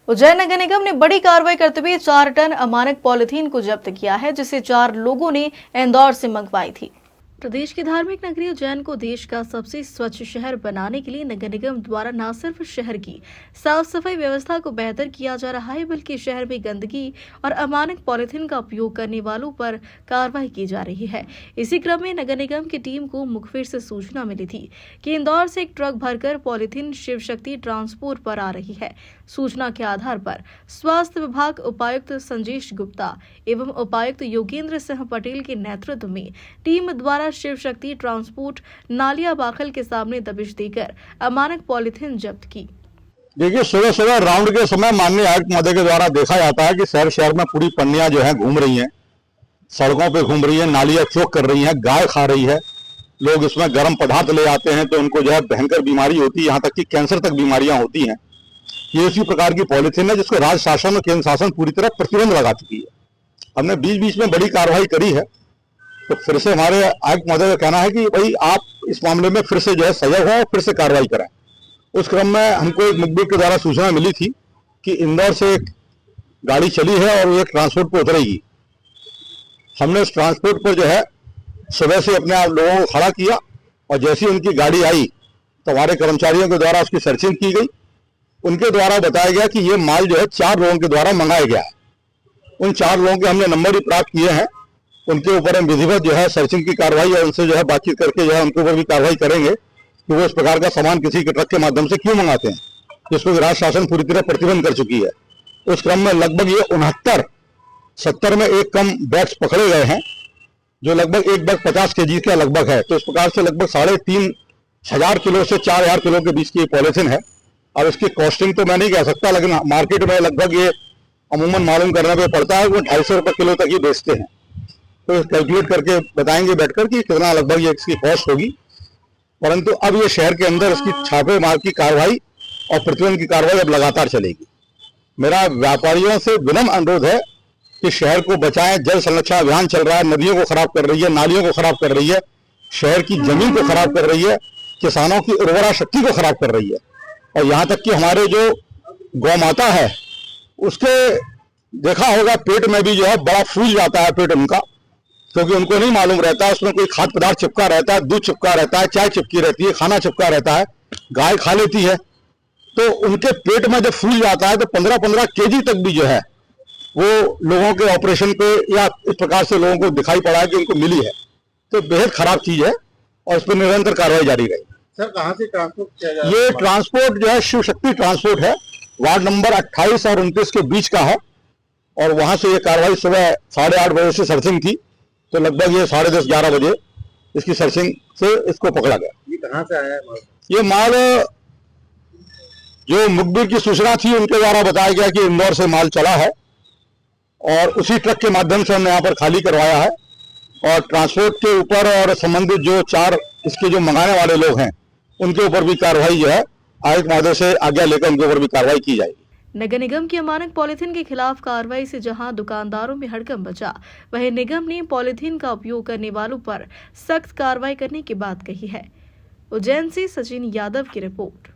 उज्जैन नगर निगम ने बड़ी कार्रवाई करते हुए 4 टन अमानक पॉलिथीन को जब्त किया है, जिसे 4 लोगों ने इंदौर से मंगवाई थी। प्रदेश की धार्मिक नगरी उज्जैन को देश का सबसे स्वच्छ शहर बनाने के लिए नगर निगम द्वारा न सिर्फ शहर की साफ सफाई व्यवस्था को बेहतर किया जा रहा है, बल्कि शहर में गंदगी और अमानक पॉलिथीन का उपयोग करने वालों पर कार्रवाई की जा रही है। इसी क्रम में नगर निगम की टीम को मुखबिर से सूचना मिली थी कि इंदौर से एक ट्रक भरकर पॉलिथीन शिव शक्ति ट्रांसपोर्ट पर आ रही है। सूचना के आधार पर स्वास्थ्य विभाग उपायुक्त संजेश गुप्ता एवं उपायुक्त योगेंद्र सिंह पटेल के नेतृत्व में टीम द्वारा शिव शक्ति ट्रांसपोर्ट नालिया बाखल के सामने दबिश देकर अमानक पॉलिथीन जब्त की। देखिए, सुबह सुबह राउंड के समय माननीय आयुक्त महोदय के द्वारा देखा जाता है कि शहर में पूरी पन्नियां जो है घूम रही हैं, सड़कों पे घूम रही हैं, नालियां चौक कर रही हैं, गाय खा रही है, लोग इसमें गर्म पदार्थ ले आते हैं तो उनको जो है भयंकर बीमारी होती है, यहाँ तक कि कैंसर तक बीमारियां होती हैं। ये इसी प्रकार की पॉलिथीन है जिसको राज्य शासन और केंद्र शासन पूरी तरह प्रतिबंध लगा चुकी है। हमने बीच बीच में बड़ी कार्रवाई करी है, तो फिर से हमारे आयुक्त महोदय का कहना है कि भाई आप इस मामले में फिर से जो है सजग हो और फिर से कार्रवाई करें। उस क्रम में हमको एक मुखबिर के द्वारा सूचना मिली थी कि इंदौर से एक गाड़ी चली है और वो एक ट्रांसपोर्ट पर उतरेगी। हमने उस ट्रांसपोर्ट पर जो है सुबह से अपने आप लोगों को खड़ा किया और जैसे ही उनकी गाड़ी आई तो हमारे कर्मचारियों के द्वारा उसकी सर्चिंग की गई। उनके द्वारा बताया गया कि ये माल जो है 4 लोगों के द्वारा मंगाया गया है। उन 4 लोगों के हमने नंबर भी प्राप्त किए हैं। उनके ऊपर हम विधिवत जो है सर्चिंग की कार्रवाई और उनसे जो है बातचीत करके जो है उनके ऊपर भी कार्रवाई करेंगे कि वो इस प्रकार का सामान किसी के ट्रक के माध्यम से क्यों मंगाते हैं, जिसको राज्य शासन पूरी तरह प्रतिबंध कर चुकी है। उस क्रम में लगभग ये 69-70 में एक कम बैग्स पकड़े गए हैं, जो लगभग एक बैग 50 kg का लगभग है। तो इस प्रकार से लगभग 3,500 किलो से 4,000 किलो के बीच की पॉलिथीन है। और इसकी कॉस्टिंग तो मैं नहीं कह सकता, लेकिन मार्केट में लगभग ये अमूमन मालूम करने पे पड़ता है, वो 250 रुपये किलो तक ही बेचते हैं। तो कैलकुलेट करके बताएंगे बैठकर कि कितना लगभग ये इसकी कॉस्ट होगी। परंतु अब ये शहर के अंदर इसकी छापेमार की कार्रवाई और प्रतिबंध की कार्रवाई अब लगातार चलेगी। मेरा व्यापारियों से विनम्र अनुरोध है कि शहर को बचाएं। जल संरक्षण अभियान चल रहा है, नदियों को खराब कर रही है, नालियों को खराब कर रही है, शहर की जमीन को खराब कर रही है, किसानों की उर्वरा शक्ति को खराब कर रही है। और यहाँ तक कि हमारे जो गौ माता है उसके देखा होगा पेट में भी जो है बड़ा फूल जाता है पेट उनका, क्योंकि उनको नहीं मालूम रहता है उसमें कोई खाद्य पदार्थ चिपका रहता है, दूध चिपका रहता है, चाय चिपकी रहती है, खाना चिपका रहता है, गाय खा लेती है। तो उनके पेट में जब फूल जाता है तो 15-15 kg तक भी जो है वो लोगों के ऑपरेशन पे या इस प्रकार से लोगों को दिखाई पड़ा है कि उनको मिली है। तो बेहद खराब चीज है और इस पर निरंतर कार्रवाई जारी रही। सर, कहाँ से ट्रांसपोर्ट किया जा रहा है? ये ट्रांसपोर्ट जो है शिव शक्ति ट्रांसपोर्ट है, वार्ड नंबर 28 और 29 के बीच का है। और वहां से ये कार्रवाई सुबह 8:30 बजे से सर्चिंग थी, तो लगभग ये 10:30-11 बजे इसकी सर्चिंग से इसको पकड़ा गया। ये कहाँ से आया है माल? ये माल जो मुखबिर की सूचना थी उनके द्वारा बताया गया कि इंदौर से माल चला है और उसी ट्रक के माध्यम से हमने यहाँ पर खाली करवाया है। और ट्रांसपोर्ट के ऊपर और संबंधित जो 4 इसके जो मंगाने वाले लोग हैं उनके ऊपर भी कार्रवाई जो है आयुक्त महोदय से आज्ञा लेकर उनके ऊपर भी कार्रवाई की जाएगी। नगर निगम की अमानक पॉलिथीन के खिलाफ कार्रवाई से जहां दुकानदारों में हड़कंप मचा, वहीं निगम ने पॉलिथीन का उपयोग करने वालों पर सख्त कार्रवाई करने की बात कही है। उज्जैन से सचिन यादव की रिपोर्ट।